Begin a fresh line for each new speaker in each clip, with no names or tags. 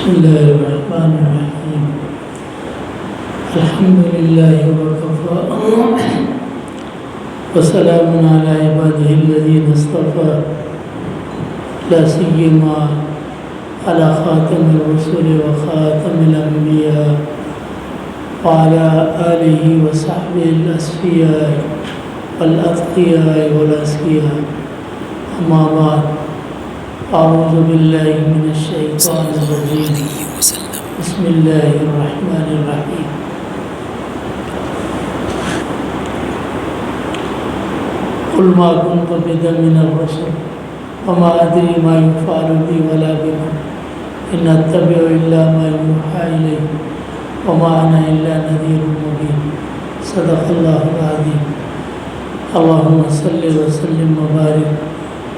بسم الله الرحمن الرحيم الحمد لله وكفى وسلام على عباده الذين اصطفى لا سيما على خاتم الرسل وخاتم الأنبياء وعلى آله وصحبه الأصفياء والأتقياء والأزكياء أما بعد أعوذ بالله من الشيطان الرجيم بسم الله الرحمن الرحيم قل ما كنت بدعا من الرسل وما أدري ما يفعل بي ولا بكم إن أتبع إلا ما يوحى إلي وما أنا إلا نذير مبين صدق الله العظيم اللهم صل وسلم وبارك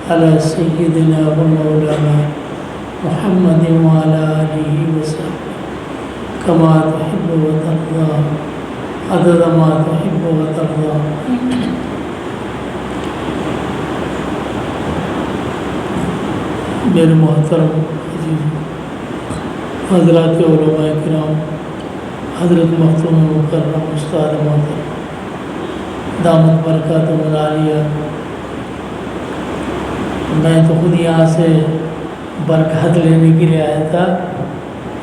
على سيدنا ومولانا محمد وعلى آله وصحبه كما تحب وترضى عدد ما تحب وترضى میرے محترم عزیز حضرات علماء کرام، حضرت مختوم مکرم استاد محترم دامت برکاتہ العالیہ، میں تو خود یہاں سے برکات لینے کے لیے آیا تھا،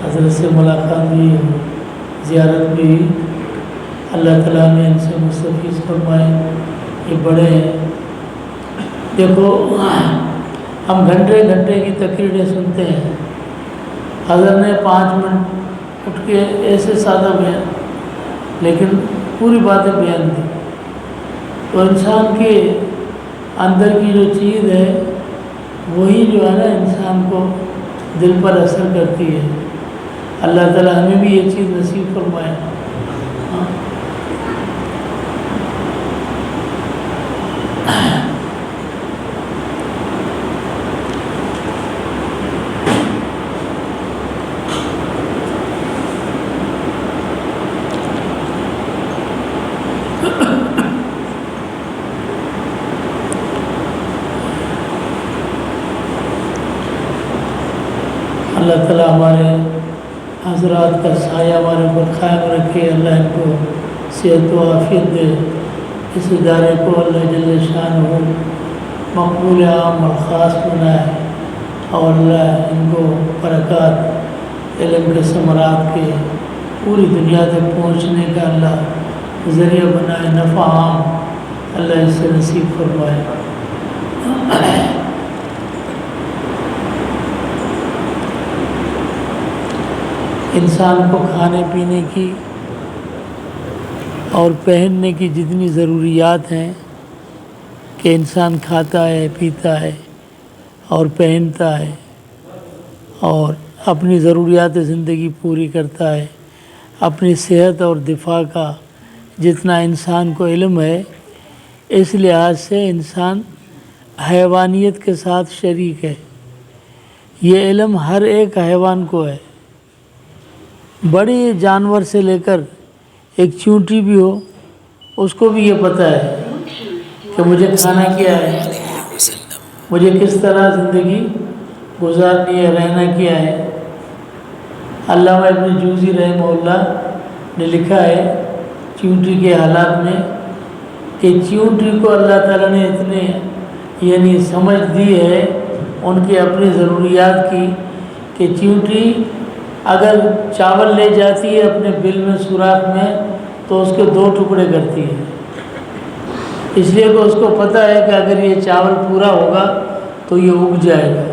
حضرت سے ملاقات بھی، زیارت بھی، اللہ تعالیٰ نے ان سے مستفیض فرمائے، یہ بڑے ہیں۔ دیکھو ہم گھنٹے گھنٹے کی تقریریں سنتے ہیں، حضرت نے 5 منٹ اٹھ کے ایسے سادہ بیان، لیکن پوری باتیں بیان دی، تو انسان کے اندر کی جو چیز ہے وہی جو ہے نا انسان کو دل پر اثر کرتی ہے۔ اللہ تعالیٰ ہمیں بھی یہ چیز نصیب فرمائے۔ اللہ تعالیٰ ہمارے حضرات کا سایہ ہمارے اوپر قائم رکھے، اللہ ان کو صحت و عافیت دے، اس ادارے کو اللہ جل شانہ مقبول عام اور خاص بنائے، اور اللہ ان کو برکات علم کے ثمرات کے پوری دنیا تک پہنچنے کا اللہ ذریعہ بنائے، نفع عام اللہ اس سے نصیب فرمائے۔ انسان کو کھانے پینے کی اور پہننے کی جتنی ضروریات ہیں کہ انسان کھاتا ہے، پیتا ہے اور پہنتا ہے اور اپنی ضروریات زندگی پوری کرتا ہے، اپنی صحت اور دفاع کا جتنا انسان کو علم ہے، اس لحاظ سے انسان حیوانیت کے ساتھ شریک ہے۔ یہ علم ہر ایک حیوان کو ہے، بڑے جانور سے لے کر ایک چونٹی بھی ہو اس کو بھی یہ پتہ ہے کہ مجھے کھانا کیا ہے، مجھے کس طرح زندگی گزارنی ہے، رہنا کیا ہے۔ علامہ ابن جوزی رحمہ اللہ نے لکھا ہے چونٹی کے حالات میں کہ چونٹی کو اللہ تعالیٰ نے اتنے یعنی سمجھ دی ہے ان کی اپنی ضروریات کی کہ چونٹی اگر چاول لے جاتی ہے اپنے بل میں سوراخ میں تو اس کے 2 ٹکڑے کرتی ہے، اس لیے کہ اس کو پتہ ہے کہ اگر یہ چاول پورا ہوگا تو یہ اگ جائے گا،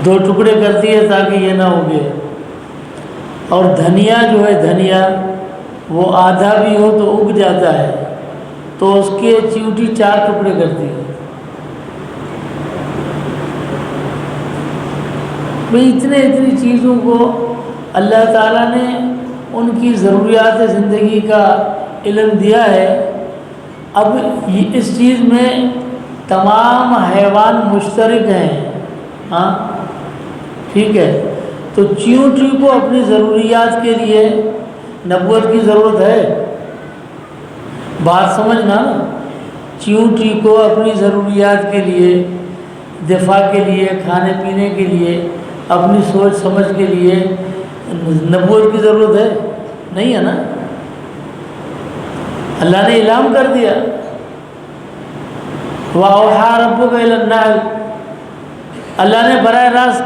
2 ٹکڑے کرتی ہے تاکہ یہ نہ اگے۔ اور دھنیا جو ہے، دھنیا وہ آدھا بھی ہو تو اگ جاتا ہے، تو اس کے چیوٹی 4 ٹکڑے کرتی ہے۔ بھئی اتنی چیزوں کو اللہ تعالیٰ نے ان کی ضروریات زندگی کا علم دیا ہے۔ اب اس چیز میں تمام حیوان مشترک ہیں، ہاں ٹھیک ہے، تو چیونٹی کو اپنی ضروریات کے لیے نبوت کی ضرورت ہے، بات سمجھنا نا، چیونٹی کو اپنی ضروریات کے لیے، دفاع کے لیے، کھانے پینے کے لیے اپنی سوچ سمجھ کے لیے نبوت کی ضرورت ہے؟ نہیں ہے نا، اللہ نے اعلان کر دیا وَأَوْحَىٰ رَبُّكَ إِلَى النَّحْلِ، اللہ نے براہ راست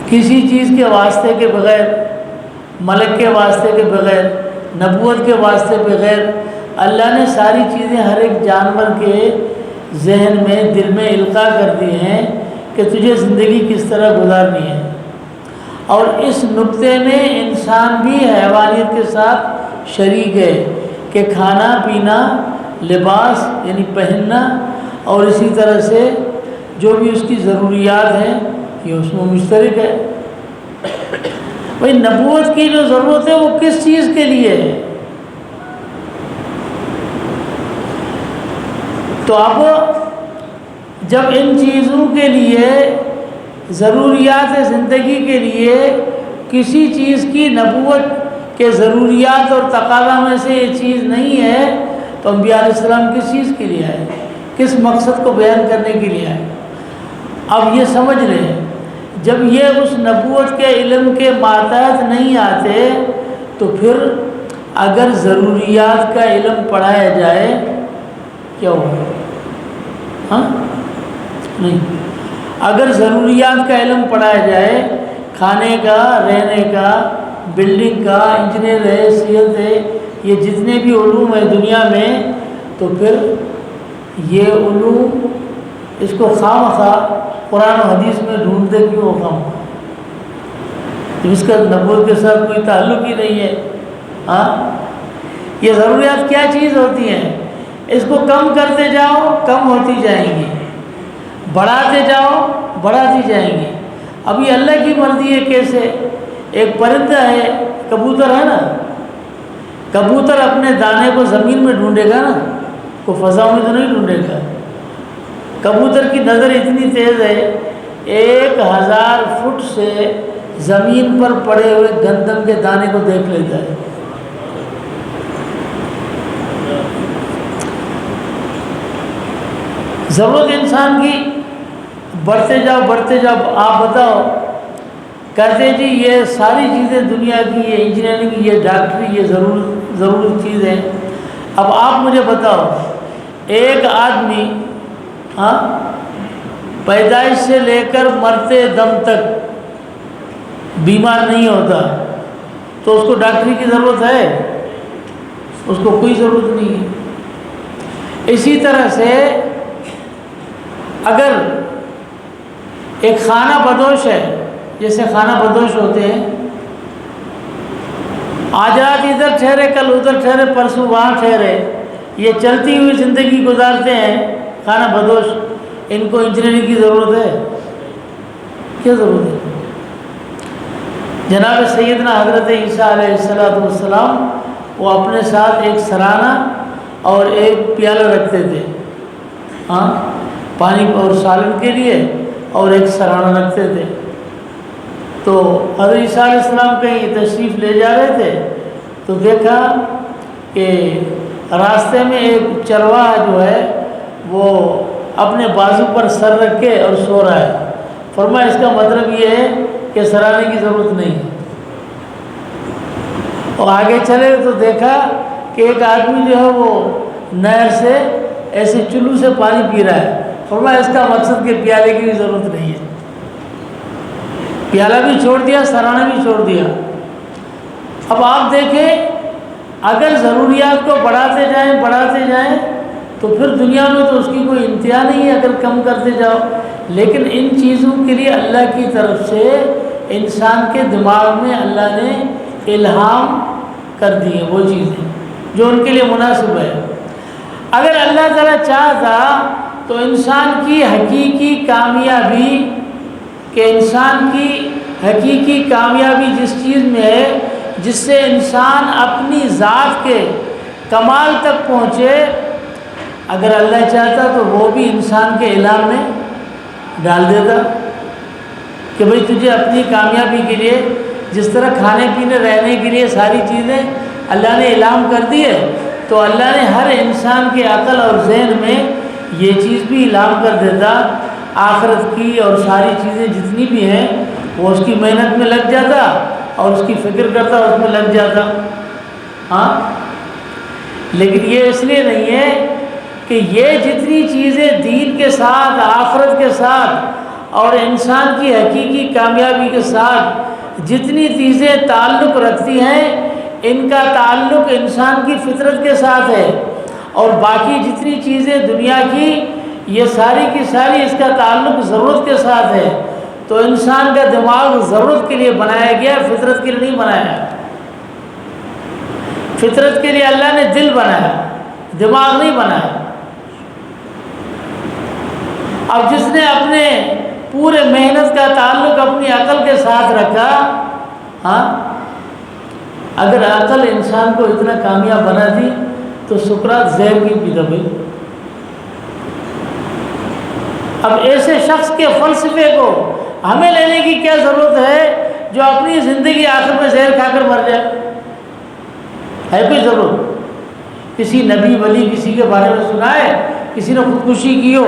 کسی چیز کے واسطے کے بغیر، ملک کے واسطے کے بغیر، نبوت کے واسطے بغیر، اللہ نے ساری چیزیں ہر ایک جانور کے ذہن میں، دل میں القاء کر دی ہیں کہ تجھے زندگی کس طرح گزارنی ہے۔ اور اس نقطے میں انسان بھی حیوانیت کے ساتھ شریک ہے کہ کھانا پینا، لباس یعنی پہننا، اور اسی طرح سے جو بھی اس کی ضروریات ہیں یہ اس میں مشترک ہے۔ بھئی نبوت کی جو ضرورت ہے وہ کس چیز کے لیے ہے؟ تو اب جب ان چیزوں کے لیے، ضروریات زندگی کے لیے کسی چیز کی نبوت کے ضروریات اور تقاضا میں سے یہ چیز نہیں ہے تو انبیاء علیہ السلام کس چیز کے لیے آئے، کس مقصد کو بیان کرنے کے لیے آئے؟ اب یہ سمجھ لیں، جب یہ اس نبوت کے علم کے ماتحت نہیں آتے تو پھر اگر ضروریات کا علم پڑھایا جائے کیا ہوگا؟ ہاں نہیں، اگر ضروریات کا علم پڑھایا جائے، کھانے کا، رہنے کا، بلڈنگ کا، انجینئر ہے، صحت ہے، یہ جتنے بھی علوم ہیں دنیا میں، تو پھر یہ علوم اس کو خواہ قرآن و حدیث میں ڈھونڈتے کیوں ہوگا؟ اس کا نبوت کے ساتھ کوئی تعلق ہی نہیں ہے۔ ہاں، یہ ضروریات کیا چیز ہوتی ہیں؟ اس کو کم کرتے جاؤ کم ہوتی جائیں گی، بڑھاتے جاؤ بڑھاتی جائیں گی۔ اب یہ اللہ کی مرضی ہے کیسے؟ ایک پرندہ ہے، کبوتر ہے نا، کبوتر اپنے دانے کو زمین میں ڈھونڈے گا نا، کو فضا میں تو نہیں ڈھونڈے گا۔ کبوتر کی نظر اتنی تیز ہے، 1000 فٹ سے زمین پر پڑے ہوئے گندم کے دانے کو دیکھ لیتا ہے۔ ضرورت انسان کی بڑھتے جاؤ، آپ بتاؤ، کہتے جی یہ ساری چیزیں دنیا کی، یہ انجینئرنگ، یہ ڈاکٹری، یہ ضرورت چیز ہے۔ اب آپ مجھے بتاؤ، ایک آدمی پیدائش سے لے کر مرتے دم تک بیمار نہیں ہوتا تو اس کو ڈاکٹری کی ضرورت ہے؟ اس کو کوئی ضرورت نہیں ہے۔ اسی طرح سے اگر ایک خانہ بدوش ہے، جیسے خانہ بدوش ہوتے ہیں، آج رات ادھر ٹھہرے، کل ادھر ٹھہرے، پرسوں وہاں ٹھہرے، یہ چلتی ہوئی زندگی گزارتے ہیں خانہ بدوش، ان کو انجینئرنگ کی ضرورت ہے؟ کیا ضرورت ہے؟ جناب سیدنا حضرت عیسیٰ علیہ السلام وہ اپنے ساتھ ایک سرانہ اور ایک پیالہ رکھتے تھے، پانی اور سالن کے لیے، اور ایک سرانہ رکھتے تھے۔ تو حضرت عیسیٰ علیہ السلام کہیں تشریف لے جا رہے تھے تو دیکھا کہ راستے میں ایک چرواہا جو ہے وہ اپنے بازو پر سر رکھ کے اور سو رہا ہے۔ فرمایا اس کا مطلب یہ ہے کہ سرانے کی ضرورت نہیں۔ اور آگے چلے تو دیکھا کہ ایک آدمی جو ہے وہ نہر سے ایسے چلو سے پانی پی رہا ہے۔ فرمایا اس کا مقصد کہ پیالے کی بھی ضرورت نہیں ہے، پیالہ بھی چھوڑ دیا، سرانہ بھی چھوڑ دیا۔ اب آپ دیکھیں، اگر ضروریات کو بڑھاتے جائیں تو پھر دنیا میں تو اس کی کوئی انتہا نہیں ہے اگر کم کرتے جاؤ۔ لیکن ان چیزوں کے لیے اللہ کی طرف سے انسان کے دماغ میں اللہ نے الہام کر دی ہے وہ چیزیں جو ان کے لیے مناسب ہے۔ اگر اللہ تعالیٰ چاہتا تو انسان کی حقیقی کامیابی، کہ انسان کی حقیقی کامیابی جس چیز میں ہے جس سے انسان اپنی ذات کے کمال تک پہنچے، اگر اللہ چاہتا تو وہ بھی انسان کے الہام میں ڈال دیتا کہ بھئی تجھے اپنی کامیابی کے لیے جس طرح کھانے پینے رہنے کے لیے ساری چیزیں اللہ نے الہام کر دی ہے، تو اللہ نے ہر انسان کے عقل اور ذہن میں یہ چیز بھی الہام کر دیتا آخرت کی اور ساری چیزیں جتنی بھی ہیں وہ اس کی محنت میں لگ جاتا اور اس کی فکر کرتا اس میں لگ جاتا. ہاں، لیکن یہ اس لیے نہیں ہے کہ یہ جتنی چیزیں دین کے ساتھ، آخرت کے ساتھ اور انسان کی حقیقی کامیابی کے ساتھ جتنی چیزیں تعلق رکھتی ہیں، ان کا تعلق انسان کی فطرت کے ساتھ ہے، اور باقی جتنی چیزیں دنیا کی یہ ساری کی ساری اس کا تعلق ضرورت کے ساتھ ہے. تو انسان کا دماغ ضرورت کے لیے بنایا گیا، فطرت کے لیے نہیں بنایا. فطرت کے لیے اللہ نے دل بنایا، دماغ نہیں بنایا. اب جس نے اپنے پورے محنت کا تعلق اپنی عقل کے ساتھ رکھا، ہاں، اگر عقل انسان کو اتنا کامیاب بنا دی تو سقراط زہر کی پیتا بھائی. اب ایسے شخص کے فلسفے کو ہمیں لینے کی کیا ضرورت ہے جو اپنی زندگی آخر میں زہر کھا کر مر جائے؟ ہے کوئی ضرورت؟ کسی نبی ولی کسی کے بارے میں سنا ہے کسی نے خودکشی کی ہو؟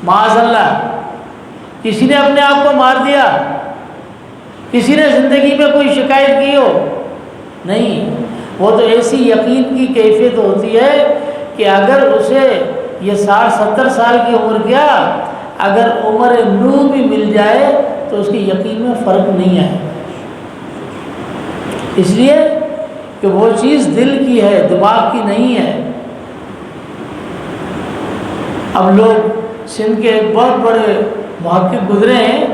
معاذ اللہ. کسی نے اپنے آپ کو مار دیا؟ کسی نے زندگی میں کوئی شکایت کی ہو؟ نہیں. وہ تو ایسی یقین کی کیفیت ہوتی ہے کہ اگر اسے یہ 60-70 سال کی عمر کیا، اگر عمر نوح بھی مل جائے تو اس کی یقین میں فرق نہیں آئے. اس لیے کہ وہ چیز دل کی ہے، دماغ کی نہیں ہے. اب لوگ سندھ کے ایک بہت بڑے محقق گزرے ہیں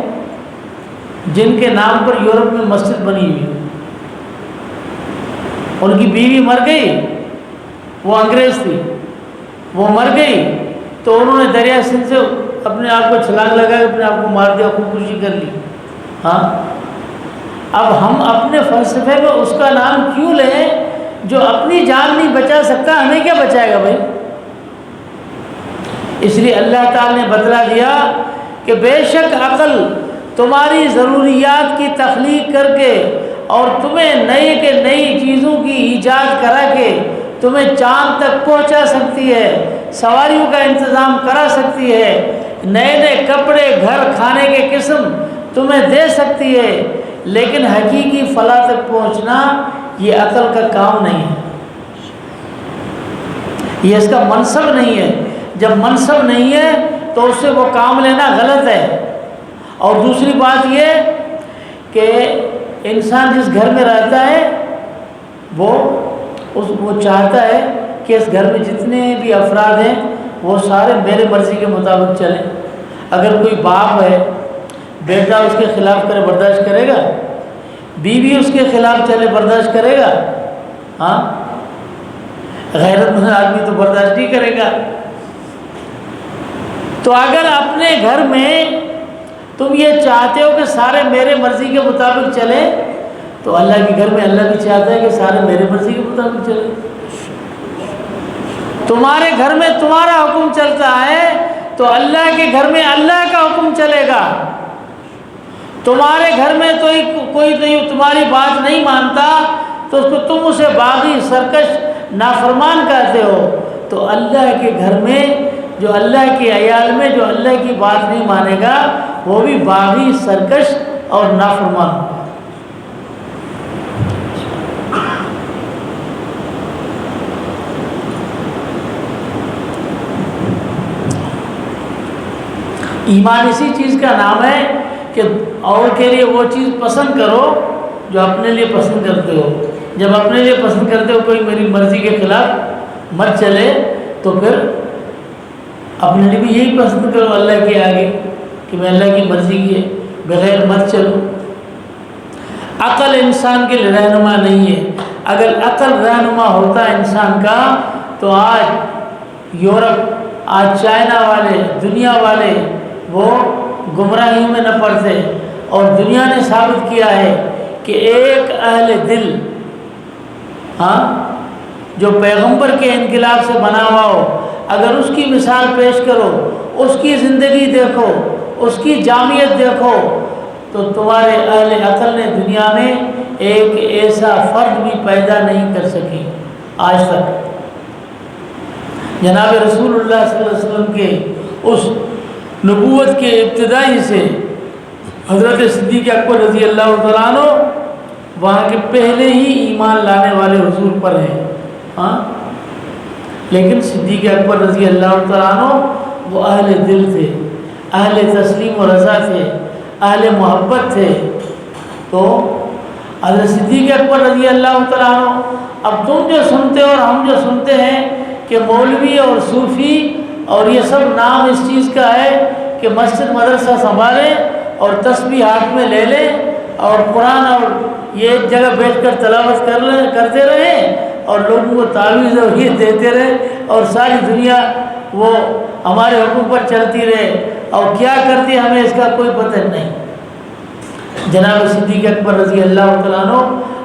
جن کے نام پر یورپ میں مسجد بنی ہوئی. ان کی بیوی مر گئی، وہ انگریز تھی، وہ مر گئی تو انہوں نے دریا سندھ سے اپنے آپ کو چھلانگ لگا کے اپنے آپ کو مار دیا، خودکشی کر لی. ہاں، اب ہم اپنے فلسفے میں اس کا نام کیوں لیں جو اپنی جان نہیں بچا سکتا؟ ہمیں کیا بچائے گا بھائی؟ اس لیے اللہ تعالی نے بتلا دیا کہ بے شک عقل تمہاری ضروریات کی تخلیق کر کے اور تمہیں نئی کے نئی چیزوں کی ایجاد کرا کے تمہیں چاند تک پہنچا سکتی ہے، سواریوں کا انتظام کرا سکتی ہے، نئے نئے کپڑے، گھر، کھانے کے قسم تمہیں دے سکتی ہے. لیکن حقیقی فلاح تک پہنچنا یہ عقل کا کام نہیں ہے، یہ اس کا منصب نہیں ہے. جب منصب نہیں ہے تو اس سے وہ کام لینا غلط ہے. اور دوسری بات یہ کہ انسان جس گھر میں رہتا ہے وہ چاہتا ہے کہ اس گھر میں جتنے بھی افراد ہیں وہ سارے میرے مرضی کے مطابق چلیں. اگر کوئی باپ ہے، بیٹا اس کے خلاف کرے برداشت کرے گا؟ بیوی اس کے خلاف چلے برداشت کرے گا؟ ہاں، غیرت مند آدمی تو برداشت نہیں کرے گا. تو اگر اپنے گھر میں تم یہ چاہتے ہو کہ سارے میرے مرضی کے مطابق چلے تو اللہ کے گھر میں اللہ بھی چاہتا ہے کہ سارے میرے مرضی کے مطابق چلے. تمہارے گھر میں تمہارا حکم چلتا ہے تو اللہ کے گھر میں اللہ کا حکم چلے گا. تمہارے گھر میں کوئی تمہاری بات نہیں مانتا تو اس کو تم اسے باغی، سرکش، نافرمان کہتے ہو. تو اللہ کے گھر میں جو اللہ کے عیال میں جو اللہ کی بات نہیں مانے گا وہ بھی باغی، سرکش اور نافرمان ہوگا. ایمان اسی چیز کا نام ہے کہ اور کے لیے وہ چیز پسند کرو جو اپنے لیے پسند کرتے ہو. جب اپنے لیے پسند کرتے ہو کوئی میری مرضی کے خلاف مت چلے تو پھر اپنے لیے بھی یہی پسند کرو اللہ کے آگے کہ میں اللہ کی مرضی کے بغیر مت چلوں. عقل انسان کے لیے رہنما نہیں ہے. اگر عقل رہنما ہوتا انسان کا تو آج یورپ، آج چائنا والے، دنیا والے وہ گمراہیوں میں نہ پڑتے. اور دنیا نے ثابت کیا ہے کہ ایک اہل دل، ہاں، جو پیغمبر کے انقلاب سے بنا ہوا ہو، اگر اس کی مثال پیش کرو، اس کی زندگی دیکھو، اس کی جامعیت دیکھو تو تمہارے اہل عقل نے دنیا میں ایک ایسا فرد بھی پیدا نہیں کر سکی آج تک. جناب رسول اللہ صلی اللہ علیہ وسلم کے اس نبوت کے ابتدائی سے حضرت صدیق اکبر رضی اللہ تعالیٰ عنہ وہاں کے پہلے ہی ایمان لانے والے حضور پر ہیں. ہاں لیکن صدیق اکبر رضی اللہ تعالیٰ عنہ وہ اہل دل تھے، اہل تسلیم و رضا تھے، اہل محبت تھے. تو حضرت صدیق اکبر رضی اللہ تعالیٰ عنہ، اب تم جو سنتے اور ہم جو سنتے ہیں کہ مولوی اور صوفی اور یہ سب نام اس چیز کا ہے کہ مسجد مدرسہ سنبھالیں اور تسبیح ہاتھ میں لے لیں اور قرآن اور یہ ایک جگہ بیٹھ کر تلاوت کرتے رہیں اور لوگوں کو تعویذ اور یہ دیتے رہے اور ساری دنیا وہ ہمارے حکم پر چلتی رہے اور کیا کرتی ہے ہمیں اس کا کوئی پتہ نہیں. جناب صدیق اکبر رضی اللہ تعالیٰ عنہ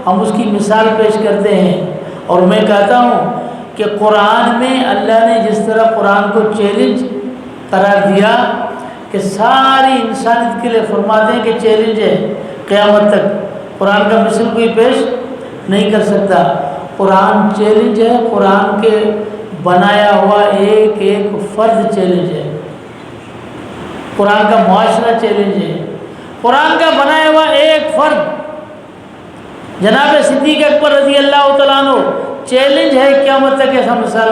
ہم اس کی مثال پیش کرتے ہیں. اور میں کہتا ہوں کہ قرآن میں اللہ نے جس طرح قرآن کو چیلنج قرار دیا کہ ساری انسانیت کے لیے فرماتے ہیں کہ چیلنج ہے قیامت تک، قرآن کا مثل کوئی پیش نہیں کر سکتا. قرآن چیلنج ہے، قرآن کے بنایا ہوا ایک ایک فرد چیلنج ہے، قرآن کا معاشرہ چیلنج ہے، قرآن کا بنایا ہوا ایک فرد جناب صدیق اکبر رضی اللہ تعالیٰ عنہ چیلنج ہے قیامت تک ایسا مثال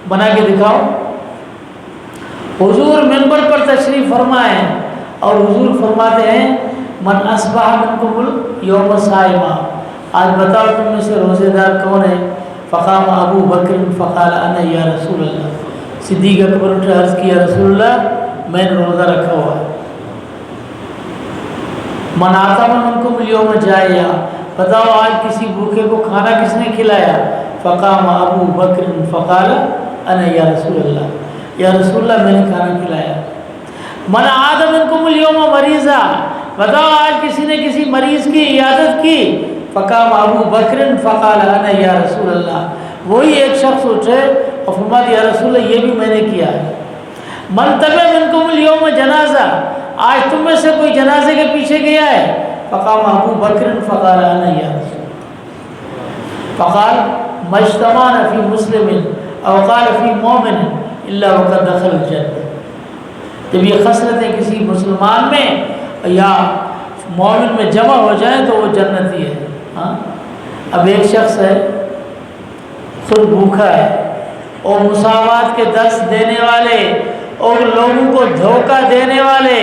بنا کے دکھاؤ. حضور منبر پر تشریف فرمائے اور حضور فرماتے ہیں من اصبح منکم الیوم صائما، آج بتاؤ تم میں سے روزے دار کون ہے؟ فقام ابو بکر فقال انا یا رسول اللہ. صدیق اکبر نے عرض کیا رسول اللہ میں نے روزہ رکھا ہوا ہے. من آتا منکم الیوم جائیا، بتاؤ آج کسی بھوکے کو کھانا کس نے کھلایا؟ فقام ابو بکر فقال انا یا رسول اللہ، یا رسول اللہ میں نے کھانا کھلایا. من عاد منکم الیوم مریضا، بتاؤ آج کسی نے کسی مریض کی عیادت کی؟ فقام ابو بکر فقال انا یا رسول اللہ، وہی ایک شخص اٹھے اور فرمایا یا رسول اللہ یہ بھی میں نے کیا ہے. من تبع منکم الیوم جنازہ، آج تم میں سے کوئی جنازے کے پیچھے گیا ہے؟ فقام ابو بکر فقال انا یا رسول اللہ. فقال مجتمعنا فی مسلم او قال فی مومن الا وقد دخل الجنہ. جب یہ خصلتیں کسی مسلمان میں یا مومن میں جمع ہو جائیں تو وہ جنتی ہے. ہاں اب ایک شخص ہے خود بھوکا ہے اور مساوات کے درس دینے والے اور لوگوں کو دھوکہ دینے والے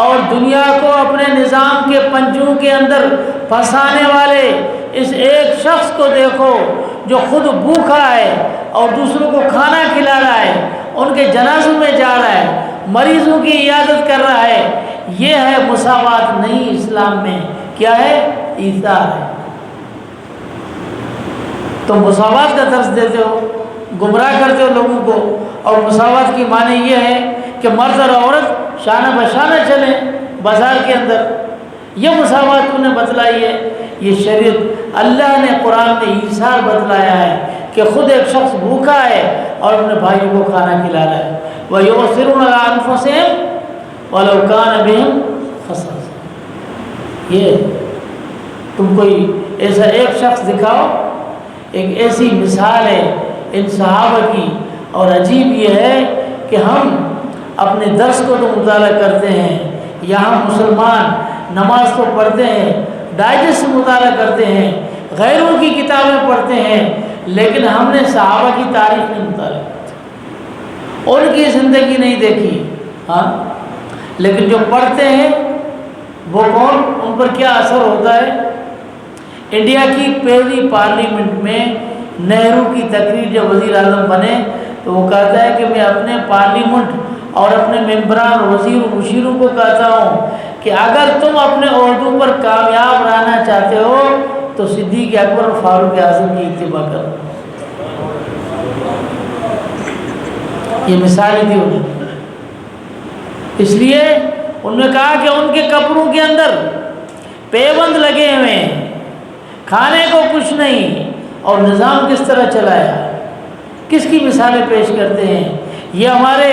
اور دنیا کو اپنے نظام کے پنجوں کے اندر پھنسانے والے اس ایک شخص کو دیکھو جو خود بھوکا ہے اور دوسروں کو کھانا کھلا رہا ہے، ان کے جنازوں میں جا رہا ہے، مریضوں کی عیادت کر رہا ہے. یہ ہے مساوات نہیں اسلام میں. کیا ہے؟ ایثار ہے. تو مساوات کا درس دیتے ہو، گمراہ کرتے ہو لوگوں کو. اور مساوات کی معنی یہ ہے کہ مرد اور عورت شانہ بشانہ چلیں بازار کے اندر. یہ مساوات انہیں بتلائی ہے. یہ شریعت اللہ نے قرآن میں ایثار بتلایا ہے کہ خود ایک شخص بھوکا ہے اور اپنے بھائیوں کو کھانا کھلا رہا ہے. وَيُؤْثِرُونَ عَلَىٰ أَنفُسِهِمْ وَلَوْ كَانَ بِهِمْ خَصَاصَةٌ. یہ تم کوئی ایسا ایک شخص دکھاؤ. ایک ایسی مثال ہے ان صحابہ کی. اور عجیب یہ ہے کہ ہم اپنے درس کو تو مطالعہ کرتے ہیں، یہاں مسلمان نماز تو پڑھتے ہیں، ڈائجسٹ مطالعہ کرتے ہیں، غیروں کی کتابیں پڑھتے ہیں، لیکن ہم نے صحابہ کی تاریخ نہیں مطالعہ کرتے، ان کی زندگی نہیں دیکھی. ہاں لیکن جو پڑھتے ہیں وہ کون، ان پر کیا اثر ہوتا ہے. انڈیا کی پہلی پارلیمنٹ میں نہرو کی تقریر جب وزیر اعظم بنے تو وہ کہتا ہے کہ میں اپنے پارلیمنٹ اور اپنے ممبران وزیر و مشیروں کو کہتا ہوں کہ اگر تم اپنے عہدوں پر کامیاب رہنا چاہتے ہو تو صدیق اکبر اور فاروق اعظم کی اتباع کرو. یہ مثالیں تھی انہیں. اس لیے انہوں نے کہا کہ ان کے کپڑوں کے اندر پیبند لگے ہوئے ہیں، کھانے کو کچھ نہیں، اور نظام کس طرح چلایا. کس کی مثالیں پیش کرتے ہیں؟ یہ ہمارے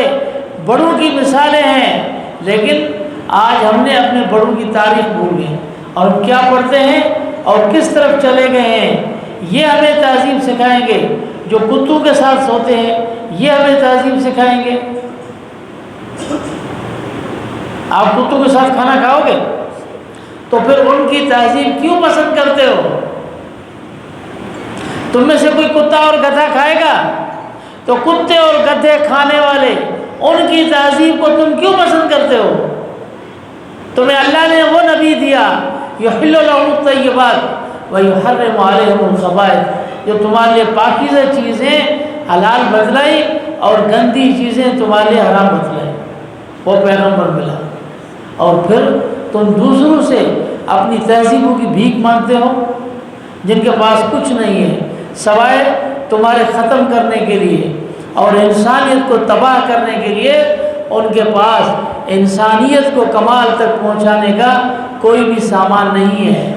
بڑوں کی مثالیں ہیں. لیکن آج ہم نے اپنے بڑوں کی تاریخ بھول گئے اور ہم کیا پڑھتے ہیں اور کس طرف چلے گئے ہیں. یہ ہمیں تہذیب سکھائیں گے. جو کتوں کے ساتھ سوتے ہیں یہ ہمیں تہذیب سکھائیں گے.
آپ کتوں کے ساتھ کھانا کھاؤ گے؟ تو پھر ان کی تہذیب کیوں پسند کرتے ہو؟ تم میں سے کوئی کتا اور گدھا کھائے گا تو کتے اور گدھے کھانے والے ان کی تہذیب کو تم کیوں پسند کرتے ہو؟ تمہیں اللہ نے وہ نبی دیا یحل لهم الطیبات ویحرم علیہم الخبائث، جو تمہارے لیے پاکیزہ چیزیں حلال بتلائی اور گندی چیزیں تمہارے لیے حرام بتلائی، وہ پیغمبر ملا۔ اور پھر تم دوسروں سے اپنی تہذیبوں کی بھیک مانگتے ہو جن کے پاس کچھ نہیں ہے سوائے تمہارے ختم کرنے کے لیے اور انسانیت کو تباہ کرنے کے لیے ان کے پاس انسانیت کو کمال تک پہنچانے کا کوئی بھی سامان نہیں ہے۔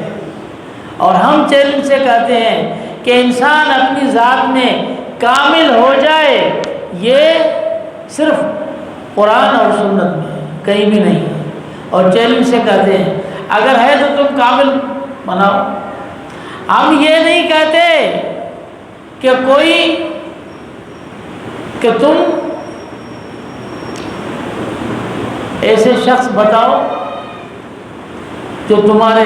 اور ہم چیلنج سے کہتے ہیں کہ انسان اپنی ذات میں کامل ہو جائے، یہ صرف قرآن اور سنت میں ہے، کہیں بھی نہیں ہے۔ اور چیلنج سے کہتے ہیں اگر ہے تو تم کامل بناؤ۔ ہم یہ نہیں کہتے کہ تم ایسے شخص بتاؤ جو تمہارے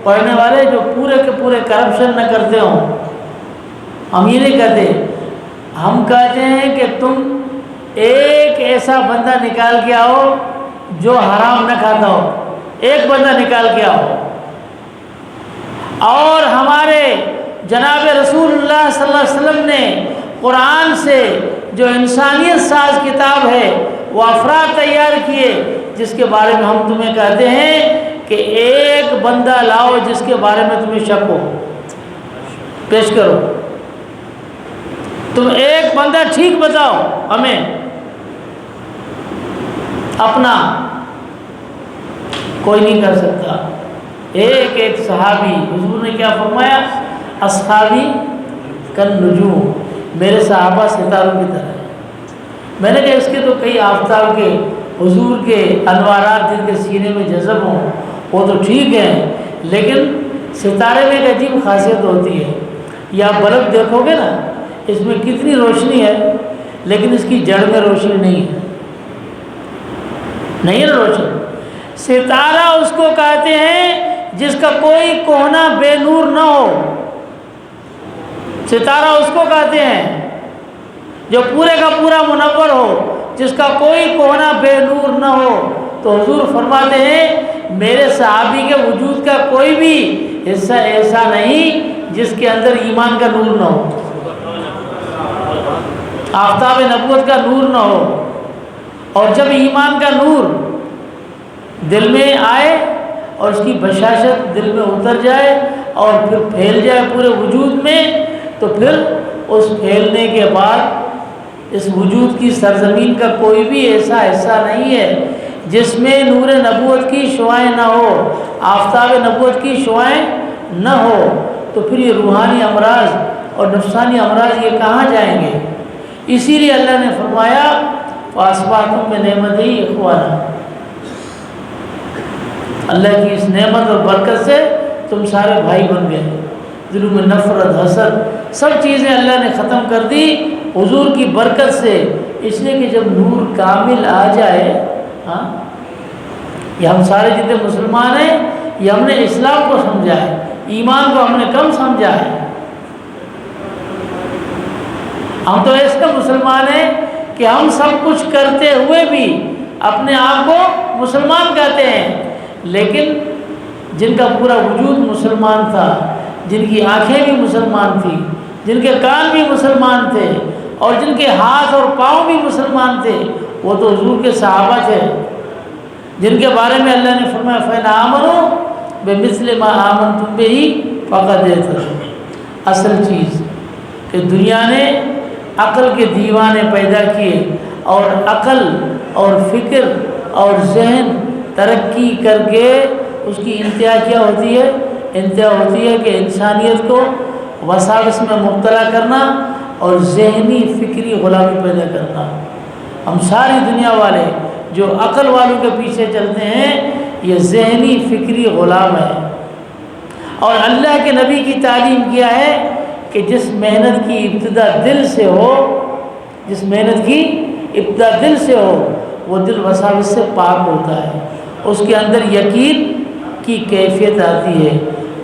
پڑھنے والے جو پورے کے پورے کرپشن نہ کرتے ہوں، ہم یہ نہیں کہتے۔ ہم کہتے ہیں کہ تم ایک ایسا بندہ نکال کے آؤ جو حرام نہ کھاتا ہو، ایک بندہ نکال کے آؤ۔ اور ہمارے جناب رسول اللہ صلی اللہ علیہ وسلم نے قرآن سے جو انسانیت ساز کتاب ہے وہ افراد تیار کیے، جس کے بارے میں ہم تمہیں کہتے ہیں کہ ایک بندہ لاؤ جس کے بارے میں تمہیں شک ہو، پیش کرو۔ تم ایک بندہ ٹھیک بتاؤ ہمیں اپنا، کوئی نہیں کر سکتا۔ ایک صحابی، حضور نے کیا فرمایا؟ اصحابی کالنجوم، میرے صحابہ ستاروں کی طرح ہیں۔ میں نے کہا اس کے تو کئی آفتاب کے حضور کے انوارات جن کے سینے میں جذب ہوں وہ تو ٹھیک ہیں، لیکن ستارے میں ایک عجیب خاصیت ہوتی ہے، یا بلب دیکھو گے نا اس میں کتنی روشنی ہے لیکن اس کی جڑ میں روشنی نہیں ہے، نہیں ہے روشنی۔ ستارہ اس کو کہتے ہیں جس کا کوئی کوہنا بے نور نہ ہو، ستارہ اس کو کہتے ہیں جو پورے کا پورا منور ہو، جس کا کوئی کوہنا بے نور نہ ہو۔ تو حضور فرماتے ہیں میرے صحابی کے وجود کا کوئی بھی حصہ ایسا نہیں جس کے اندر ایمان کا نور نہ ہو، آفتاب نبوت کا نور نہ ہو۔ اور جب ایمان کا نور دل میں آئے اور اس کی بشاشت دل میں اتر جائے اور پھر پھیل جائے پورے وجود میں، تو پھر اس پھیلنے کے بعد اس وجود کی سرزمین کا کوئی بھی ایسا حصہ نہیں ہے جس میں نور نبوت کی شعائیں نہ ہو، آفتاب نبوت کی شعائیں نہ ہو۔ تو پھر یہ روحانی امراض اور نفسانی امراض یہ کہاں جائیں گے؟ اسی لیے اللہ نے فرمایا فَأَصْبَحْتُم بِنِعْمَتِهِ إِخْوَانًا، اللہ کی اس نعمت اور برکت سے تم سارے بھائی بن گئے۔ دلوں میں نفرت، حسد، سب چیزیں اللہ نے ختم کر دی حضور کی برکت سے، اس لیے کہ جب نور کامل آ جائے، ہاں یہ ہم سارے جتنے مسلمان ہیں یہ ہم نے اسلام کو سمجھا ہے، ایمان کو ہم نے کم سمجھا ہے۔ ہم تو ایسے مسلمان ہیں کہ ہم سب کچھ کرتے ہوئے بھی اپنے آپ کو مسلمان کہتے ہیں، لیکن جن کا پورا وجود مسلمان تھا، جن کی آنکھیں بھی مسلمان تھیں، جن کے کان بھی مسلمان تھے اور جن کے ہاتھ اور پاؤں بھی مسلمان تھے، وہ تو حضور کے صحابہ تھے جن کے بارے میں اللہ نے فرمایا فَإِنْ آمَنُوا بِمِثْلِ مَا آمَنْتُمْ بِهِ فَقَدِ اهْتَدَوْا۔ اصل چیز کہ دنیا نے عقل کے دیوانے پیدا کیے، اور عقل اور فکر اور ذہن ترقی کر کے اس کی انتہا کیا ہوتی ہے؟ انتہا ہوتی ہے کہ انسانیت کو وساوس میں مبتلا کرنا اور ذہنی فکری غلامی پیدا کرنا۔ ہم ساری دنیا والے جو عقل والوں کے پیچھے چلتے ہیں یہ ذہنی فکری غلام ہے۔ اور اللہ کے نبی کی تعلیم کیا ہے کہ جس محنت کی ابتدا دل سے ہو، جس محنت کی ابتدا دل سے ہو، وہ دل وساوس سے پاک ہوتا ہے اس کے اندر یقین کی کیفیت آتی ہے،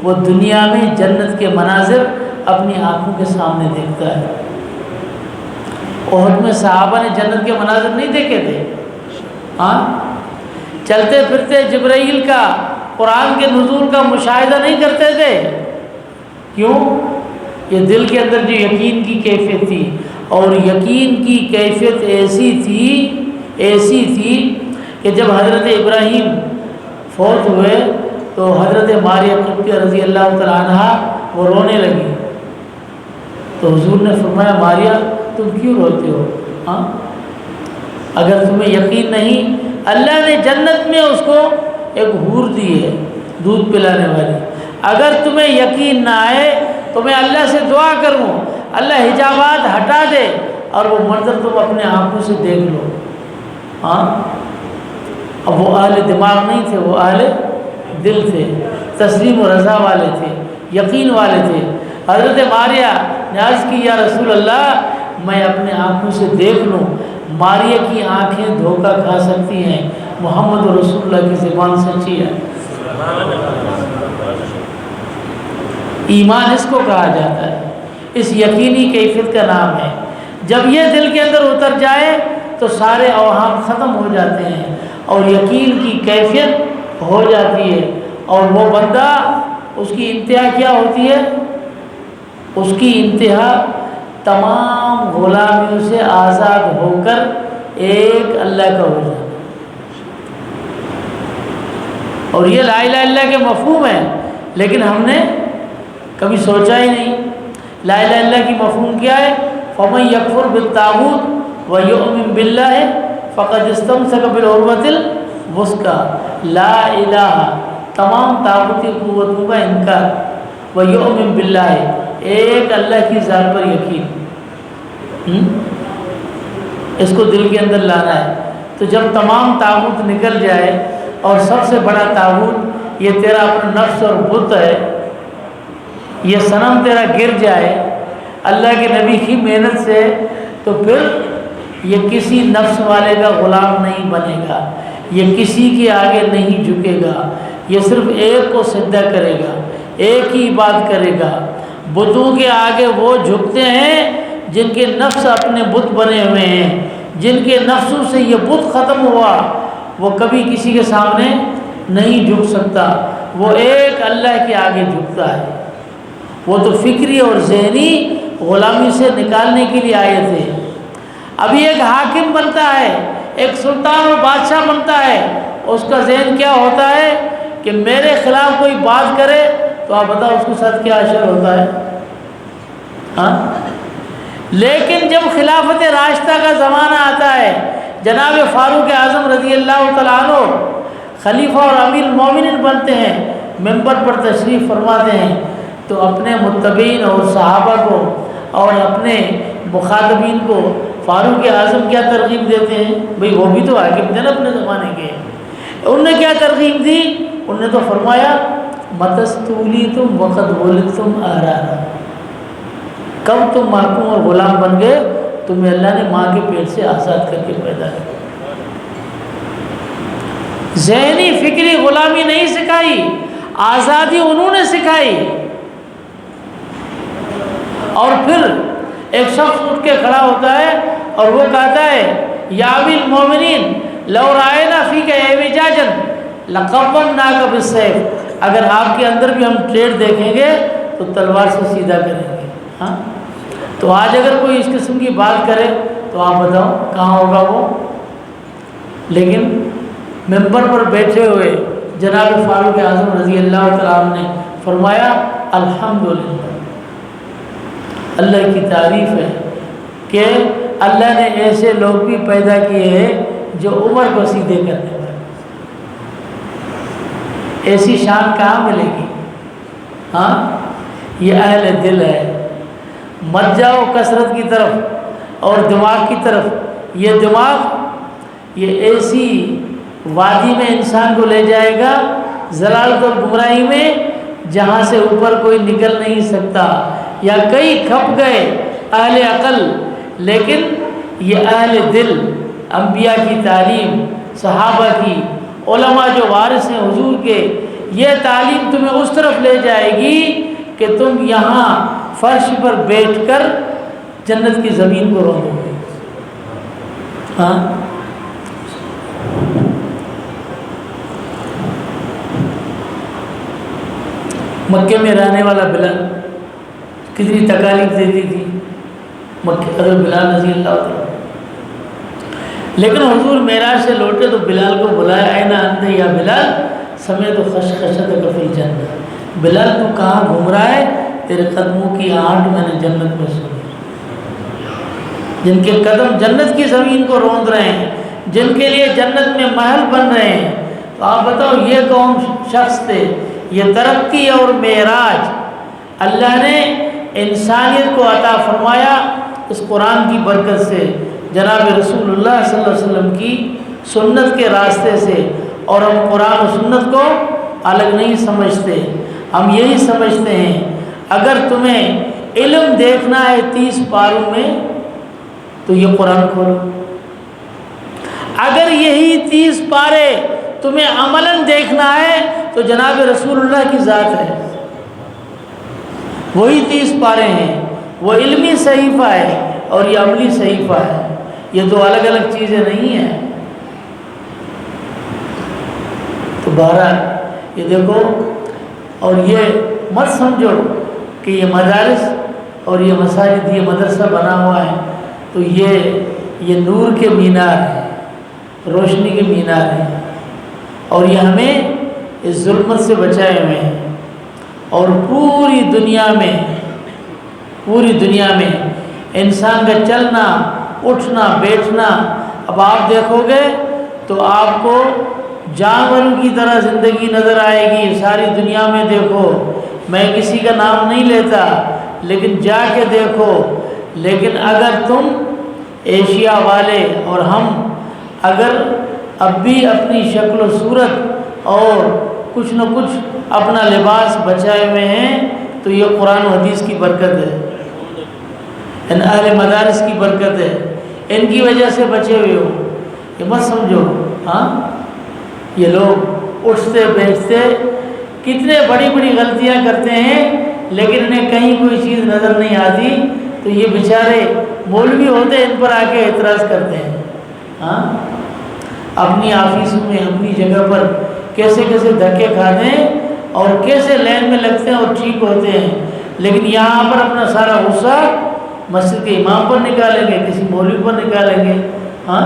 وہ دنیا میں جنت کے مناظر اپنی آنکھوں کے سامنے دیکھتا ہے۔ احد میں صحابہ نے جنت کے مناظر نہیں دیکھے تھے؟ ہاں، چلتے پھرتے جبرائیل کا، قرآن کے نزول کا مشاہدہ نہیں کرتے تھے؟ کیوں؟ یہ دل کے اندر جو یقین کی کیفیت تھی، اور یقین کی کیفیت ایسی تھی کہ جب حضرت ابراہیم فوت ہوئے تو حضرت ماریہ قبطیہ رضی اللہ تعالیٰ عنہا وہ رونے لگی، تو حضور نے فرمایا ماریہ تم کیوں روتے ہو؟ ہاں، اگر تمہیں یقین نہیں، اللہ نے جنت میں اس کو ایک حور دی ہے دودھ پلانے والی، اگر تمہیں یقین نہ آئے تو میں اللہ سے دعا کروں اللہ حجابات ہٹا دے اور وہ منظر تم اپنے آنکھوں سے دیکھ لو۔ ہاں، اب وہ اہل دماغ نہیں تھے، وہ اہل دل تھے، تسلیم و رضا والے تھے، یقین والے تھے۔ حضرت ماریہ نے عرض کی یا رسول اللہ میں اپنے آنکھوں سے دیکھ لوں۔ ماریہ کی آنکھیں دھوکہ کھا سکتی ہیں، محمد رسول اللہ کی زبان سچی ہے۔ ایمان اس کو کہا جاتا ہے، اس یقینی کیفیت کا نام ہے۔ جب یہ دل کے اندر اتر جائے تو سارے اوہام ختم ہو جاتے ہیں اور یقین کی کیفیت ہو جاتی ہے، اور وہ بندہ، اس کی انتہا کیا ہوتی ہے؟ اس کی انتہا تمام غلامیوں سے آزاد ہو کر ایک اللہ کا ہو جانا۔ اور یہ لا الہ الا اللہ کے مفہوم ہے، لیکن ہم نے کبھی سوچا ہی نہیں۔ لا الہ الا اللہ کی مفہوم کیا ہے؟ فَمَن يَكْفُرْ بِالطَّاغُوتِ وَيُؤْمِن بِاللَّهِ فَقَدِ اسْتَمْسَكَ بِالْعُرْوَةِ الْوُثْقَىٰ۔ لا الہ، تمام طاغوتی قوتوں کا انکار، وَيُؤْمِن بِاللَّهِ، ایک اللہ کی ذات پر یقین، اس کو دل کے اندر لانا ہے۔ تو جب تمام طاغوت نکل جائے اور سب سے بڑا طاغوت یہ تیرا اپنا نفس اور بت ہے، یہ صنم تیرا گر جائے اللہ کے نبی کی محنت سے، تو پھر یہ کسی نفس والے کا غلام نہیں بنے گا، یہ کسی کے آگے نہیں جھکے گا، یہ صرف ایک کو سجدہ کرے گا، ایک ہی بات کرے گا۔ بتوں کے آگے وہ جھکتے ہیں جن کے نفس اپنے بت بنے ہوئے ہیں، جن کے نفسوں سے یہ بت ختم ہوا، وہ کبھی کسی کے سامنے نہیں جھک سکتا، وہ ایک اللہ کے آگے جھکتا ہے۔ وہ تو فکری اور ذہنی غلامی سے نکالنے کے لیے آئے تھے۔ ابھی ایک حاکم بنتا ہے، ایک سلطان اور بادشاہ بنتا ہے، اس کا ذہن کیا ہوتا ہے کہ میرے خلاف کوئی بات کرے تو آپ بتاؤ اس کے ساتھ کیا اثر ہوتا ہے؟ ہاں، لیکن جب خلافت راشدہ کا زمانہ آتا ہے، جناب فاروق اعظم رضی اللہ تعالیٰ عنہ خلیفہ اور امیر المومنین بنتے ہیں، ممبر پر تشریف فرماتے ہیں، تو اپنے متبعین اور صحابہ کو اور اپنے مخاطبین کو فاروق اعظم کیا ترغیب دیتے ہیں؟ بھئی وہ بھی تو حاکم تھے نا اپنے زمانے کے، انہوں نے کیا ترغیب دی؟ انہوں نے تو فرمایا مَتَسْتُولیتُمْ وَقَدْ وُلِدْتُمْ أَحْرَارًا، کب تم محکوم اور غلام بن گئے؟ تمہیں اللہ نے ماں کے پیٹ سے آزاد کر کے پیدا کیا۔ ذہنی فکری غلامی نہیں سکھائی، آزادی انہوں نے سکھائی۔ اور پھر ایک شخص اٹھ کے کھڑا ہوتا ہے اور وہ کہتا ہے یا امیر المومنین لو رأینا فیک اعوجاجا لقومناک بالسیف، اگر آپ کے اندر بھی ہم ٹریڈ دیکھیں گے تو تلوار سے سیدھا کریں گے۔ ہاں، تو آج اگر کوئی اس قسم کی بات کرے تو آپ بتاؤ کہاں ہوگا وہ؟ لیکن ممبر پر بیٹھے ہوئے جناب فاروق اعظم رضی اللہ تعالیٰ عنہ نے فرمایا الحمدللہ، اللہ کی تعریف ہے کہ اللہ نے ایسے لوگ بھی پیدا کیے ہیں جو عمر کو سیدھے کرنے والے، ایسی شان کہاں ملے گی؟ ہاں، یہ اہل دل ہے۔ مت جاؤ کثرت کی طرف اور دماغ کی طرف، یہ دماغ یہ ایسی وادی میں انسان کو لے جائے گا، ضلالت اور گمراہی میں، جہاں سے اوپر کوئی نکل نہیں سکتا۔ یا کئی کھپ گئے اہل عقل، لیکن یہ اہل دل، انبیاء کی تعلیم، صحابہ کی علماء جو وارث ہیں حضور کے، یہ تعلیم تمہیں اس طرف لے جائے گی کہ تم یہاں فرش پر بیٹھ کر جنت کی زمین کو رونو گے۔ ہاں، مکے میں رہنے والا بلال کتنی تکالیف دیتی تھی مکے حضرت بلال رضی اللہ عنہ، لیکن حضور معراج سے لوٹے تو بلال کو بلایا، اين انت یا بلال، سمعت خشخشتک فی الجنہ، بلال تو کہاں گھوم رہا ہے؟ تیرے قدموں کی آہٹ میں نے جنت میں سنی۔ جن کے قدم جنت کی زمین کو روند رہے ہیں، جن کے لیے جنت میں محل بن رہے ہیں، تو آپ بتاؤ یہ کون شخص تھے؟ یہ ترقی اور معراج اللہ نے انسانیت کو عطا فرمایا اس قرآن کی برکت سے، جناب رسول اللہ صلی اللہ علیہ وسلم کی سنت کے راستے سے۔ اور ہم قرآن و سنت کو الگ نہیں سمجھتے، ہم یہی سمجھتے ہیں اگر تمہیں علم دیکھنا ہے 30 پاروں میں تو یہ قرآن کھولو، اگر یہی 30 پارے تمہیں عملاً دیکھنا ہے تو جناب رسول اللہ کی ذات ہے، وہی 30 پارے ہیں، وہ علمی صحیفہ ہے اور یہ عملی صحیفہ ہے، یہ دو الگ الگ چیزیں نہیں ہیں۔ تو بہرحال یہ دیکھو، اور یہ مت سمجھو کہ یہ مدارس اور یہ مساجد، یہ مدرسہ بنا ہوا ہے تو یہ نور کے مینار ہیں، روشنی کے مینار ہیں، اور یہ ہمیں اس ظلمت سے بچائے ہوئے ہیں۔ اور پوری دنیا میں انسان کا چلنا، اٹھنا، بیٹھنا، اب آپ دیکھو گے تو آپ کو جانوروں کی طرح زندگی نظر آئے گی۔ ساری دنیا میں دیکھو، میں کسی کا نام نہیں لیتا لیکن جا کے دیکھو، لیکن اگر تم ایشیا والے اور ہم اگر اب بھی اپنی شکل و صورت اور کچھ نہ کچھ اپنا لباس بچائے ہوئے ہیں تو یہ قرآن و حدیث کی برکت ہے، ان اہل مدارس کی برکت ہے، ان کی وجہ سے بچے ہوئے ہو، یہ مت سمجھو۔ ہاں، یہ لوگ اٹھتے بیٹھتے کتنے بڑی بڑی غلطیاں کرتے ہیں لیکن انہیں کہیں کوئی چیز نظر نہیں آتی، تو یہ بیچارے مولوی ہوتے ان پر آ کے اعتراض کرتے ہیں۔ ہاں، اپنی آفیسوں میں، اپنی جگہ پر کیسے کیسے دھکے کھاتے ہیں اور کیسے لائن میں لگتے ہیں اور ٹھیک ہوتے ہیں، لیکن یہاں پر اپنا سارا غصہ مسجد کے امام پر نکالیں گے، کسی مولوی پر نکالیں گے۔ ہاں،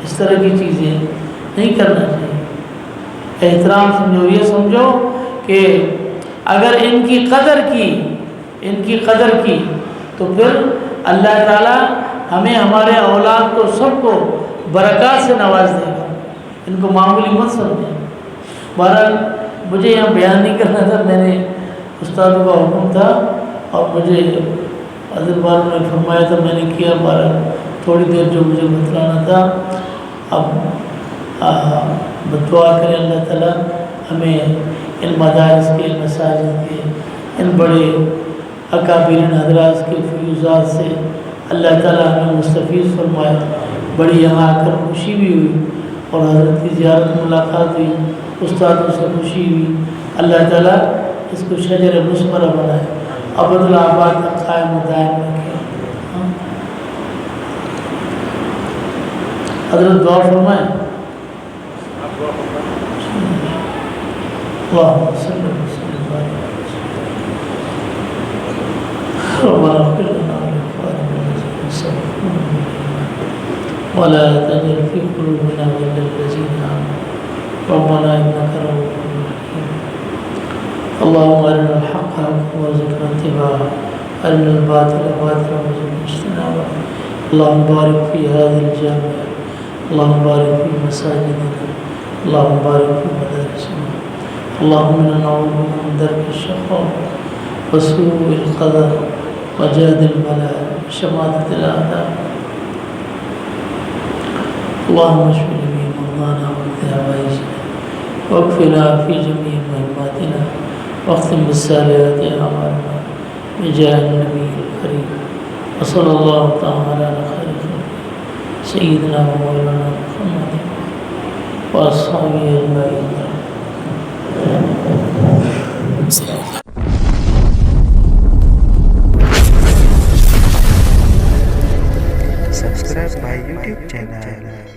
اس طرح کی چیزیں نہیں کرنا چاہیے۔ احترام سمجھو، یہ سمجھو کہ اگر ان کی قدر کی تو پھر اللہ تعالیٰ ہمیں، ہمارے اولاد کو، سب کو برکات سے نواز دے گا، ان کو معمولی مت سمجھیں۔ بہرحال مجھے یہاں بیان نہیں کرنا تھا، میں نے استادوں کا حکم تھا اور مجھے حضرت بار نے فرمایا تھا، میں نے کیا، بہرحال تھوڑی دیر جو مجھے بتلانا تھا۔ اب دعا کریں اللہ تعالیٰ ہمیں ان مدارس کے، ان مساجد کے، ان بڑے اکابرین حضرات کے فیوزات سے اللہ تعالیٰ ہمیں مستفیض فرمایا۔ بڑی یہاں آ کر خوشی بھی ہوئی اور حضرت کی زیارت ملاقات ہوئی، استادوں سے خوشی ہوئی۔ اللہ تعالیٰ اس کو شجر مثمرہ بنائے، ابد الآباد کا قائم و دائم رکھے۔ حضرت دعا فرمائیں۔ اللهم صل وسلم ربنا اغفر لنا ولا تجعل في قلوبنا غلا للذين آمنوا ربنا إنك رؤوف رحيم اللهم أرنا الحق حقا وارزقنا اتباعه أرنا الباطل باطلا وارزقنا اجتنابه اللهم بارك في هذه الجامعة اللهم بارك في مساجدنا اللهم بارك في مدارسنا اللهم إنا نعوذ بك من درك الشقاء وسوء القدر وجهد البلاء وشماتة الأعداء اللهم اشف جميع مرضانا واقض حوائجنا واكفنا في جميع مهماتنا واختم بالصالحات أعمالنا بجاه النبي الكريم وصلى الله تعالى على خير خلقه سيدنا ومولانا محمد بس آگے اللہ
Subscribe my YouTube channel.